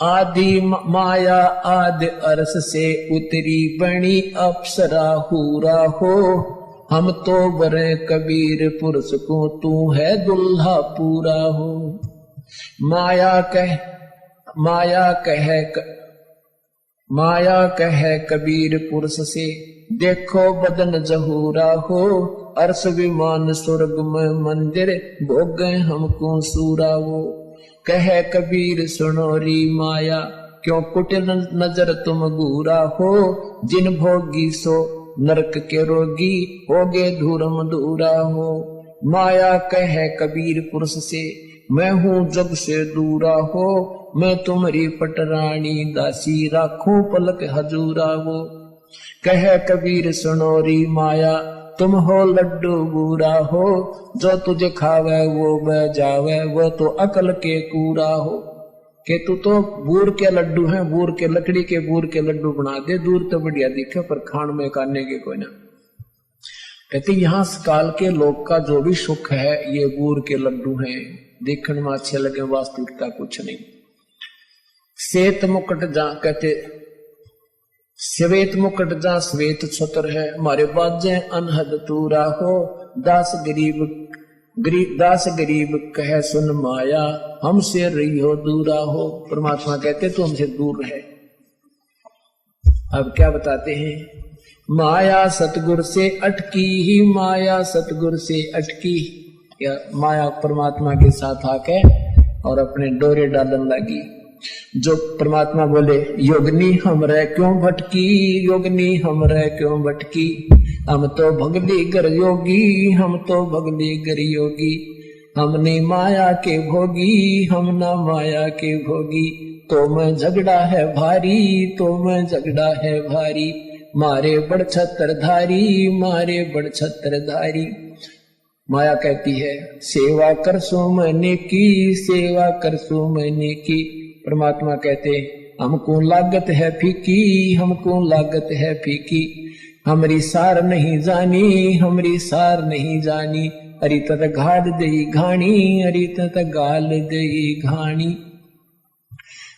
आदि माया आदि अरस से उतरी बनी अप्सरा हूरा हो। हम तो बरे कबीर पुरुष को तू है दुल्हा पूरा हो। माया कहे कबीर पुरुष से देखो बदन जहूरा हो। अर्श विमान स्वर्ग में मंदिर भोग हमको सूरा वो। कहे कबीर सुनो री माया क्यों कुटिल नजर तुम घूरा हो। जिन भोगी सो नरक के रोगी होगे धूरम दूरा हो। माया कहे कबीर पुरुष से मैं हूँ जग से दूरा हो। मैं तुम्हारी पटरानी दासी राखूं पलक हजूरा वो। कहे कबीर सुनो री माया तुम हो लड्डू बूरा हो। जो तुझे खावे वो बह जावे वो तो अकल के कूड़ा हो। के तू तो बूर के लड्डू हैं, बूर के लकड़ी के बूर के लड्डू बना दे, दूर तो बढ़िया दिखे पर खान में काटने के कोई ना। कहते यहाँ काल के लोग का जो भी सुख है ये बूर के लड्डू हैं, देखने में अच्छे लगे, वास्तविकता कुछ नहीं। श्वेत मुकुट जा कहते श्वेत मुकुट जा श्वेत छत्र है। हमारे बाजे अनहद तूरा हो। दास गरीब कहे सुन माया हमसे रही हो दूरा हो। परमात्मा कहते तू हमसे दूर है। अब क्या बताते हैं, माया सतगुर से अटकी ही, माया सतगुर से अटकी। या माया परमात्मा के साथ आके और अपने डोरे डालन लगी। जो परमात्मा बोले योगनी हमरे क्यों भटकी, योगनी हमरे क्यों भटकी। हम तो भगली गर योगी, हम तो भगली गर योगी। हमने माया के भोगी, हम ना माया के भोगी। तो मैं झगड़ा है भारी, तो मैं झगड़ा है भारी। मारे बड़ छत्रधारी, मारे बड़ छत्रधारी। माया कहती है सेवा कर सो मैंने की, सेवा कर सो मैंने की। परमात्मा कहते हमको लागत है फीकी, हमको लागत है फीकी। हमारी सार नहीं जानी, हमारी सार नहीं जानी। अरे तत घाल दई घाणी, अरे तत गाल दई घाणी।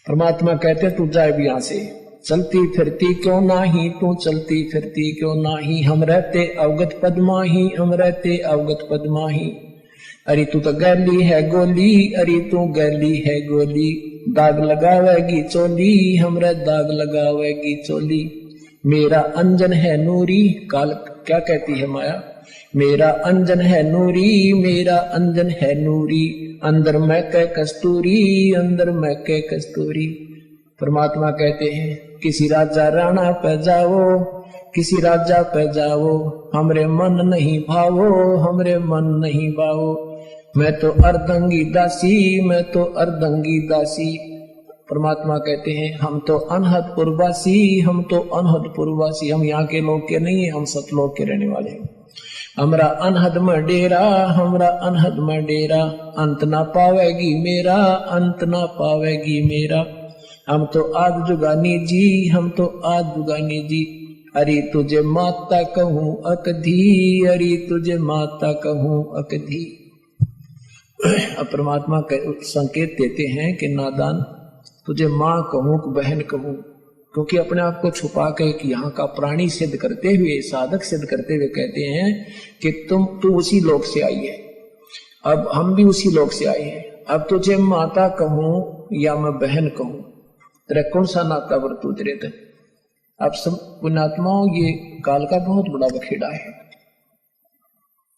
परमात्मा कहते तू जाए भी यहां से, चलती फिरती क्यों नाही तू, चलती फिरती क्यों नाही। हम रहते अवगत पद्माही, हम रहते अवगत पद्माही। अरे तू तो गैली है गोली, अरे तू गैली है गोली। दाग लगावेगी चोली, हमरा दाग लगावेगी चोली। मेरा अंजन है नूरी, काल क्या कहती है माया, मेरा अंजन है नूरी, मेरा अंजन है नूरी। अंदर मैं कह कस्तूरी, अंदर मैं कह कस्तूरी। परमात्मा कहते हैं किसी राजा राणा पे जाओ, किसी राजा पे जाओ। हमरे मन नहीं भावो, हमरे मन नहीं भावो। मैं तो अर्धंगी दासी, मैं तो अर्धंगी दासी। परमात्मा कहते हैं हम तो अनहदपुर वासी, हम तो अनहदपुर वासी। हम यहाँ के लोग के नहीं है, हम सतलोक के रहने वाले हैं। हमरा अनहद में डेरा, हमरा अनहद में डेरा। अंत ना पावेगी मेरा, अंत ना पावेगी मेरा। हम तो आद जुगानी जी, हम तो आद जुगानी जी। अरे तुझे माता कहूँ अकधी, अरे तुझे माता कहूँ अकधी। अब परमात्मा संकेत देते हैं कि नादान तुझे माँ कहूँ कि बहन कहूँ, क्योंकि अपने आप को छुपा के एक यहाँ का प्राणी सिद्ध करते हुए, साधक सिद्ध करते हुए कहते हैं कि तू उसी लोक से आई है। अब हम भी उसी लोक से आए हैं। अब तुझे माता कहूँ या मैं बहन कहूँ, तेरा कौन सा नाता वर्तू तेरे तक। अब सब पुण्यात्माओं ये काल का बहुत बड़ा बखेड़ा है।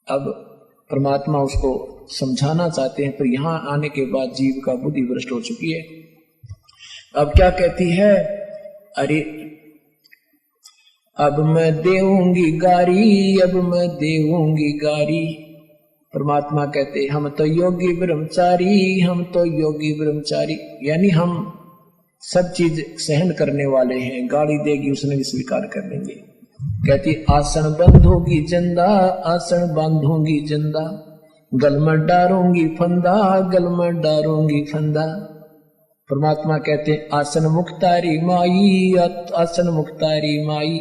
अब परमात्मा उसको समझाना चाहते हैं, पर यहाँ आने के बाद जीव का बुद्धि भ्रष्ट हो चुकी है। अब क्या कहती है, अरे अब मैं देऊंगी गारी, अब मैं देऊंगी गारी। परमात्मा कहते हम तो योगी ब्रह्मचारी, हम तो योगी ब्रह्मचारी। यानी हम सब चीज सहन करने वाले हैं। गाली देगी उसने भी स्वीकार कर लेंगे। कहती आसन बंधोगी जिंदा, आसन बांधूंगी जिंदा। गल में डारूंगी फंदा, गल में डारूंगी फंदा। परमात्मा कहते आसन मुक्तारी माई, आसन मुक्तारी माई।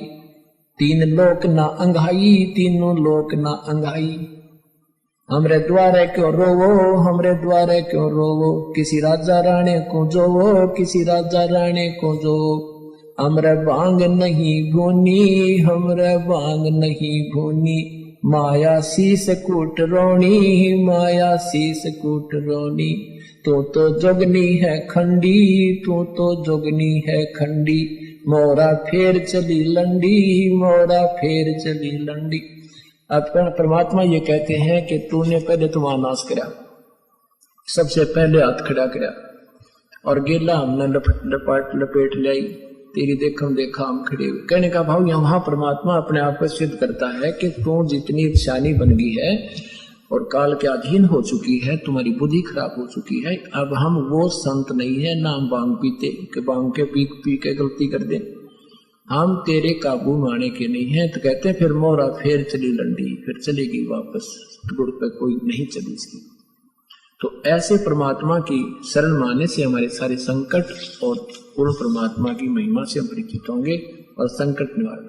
तीन लोक ना अंघाई, तीनों लोक ना अंघाई। हमरे द्वारे क्यों रोवो, हमरे द्वारे क्यों रोवो, किसी राजा राणे को जोवो, किसी राजा राणे को जो। हमरे बांग नहीं भूनी, हमरे बांग नहीं भूनी, माया शीस कूट रोणी, माया शीस कूट रोणी। तो जोगनी है खंडी, तो जोगनी है खंडी, मोरा फेर चली लंडी, मोरा फेर चली लंडी। अब परमात्मा ये कहते हैं कि तूने पहले तो वहां नाश करा, सबसे पहले हाथ खड़ा करा और गेला हमने लपेट लाई, तेरी देखम देखा हम खड़े हुए। कहने का भाव यहाँ परमात्मा अपने आप को सिद्ध करता है कि तू जितनी शानी बन गई है और काल के अधीन हो चुकी है, तुम्हारी बुद्धि खराब हो चुकी है। अब हम वो संत नहीं है ना हम बांग पीते कि बांग के पी के गलती कर दे, हम तेरे काबू में आने के नहीं है। तो कहते हैं फिर मोरा फेर चली लंडी, फिर चलेगी वापस, गुड़ पे कोई नहीं चली इसकी। तो ऐसे परमात्मा की शरण माने से हमारे सारे संकट और पूर्ण परमात्मा की महिमा से हम परिचित होंगे और संकट निवारण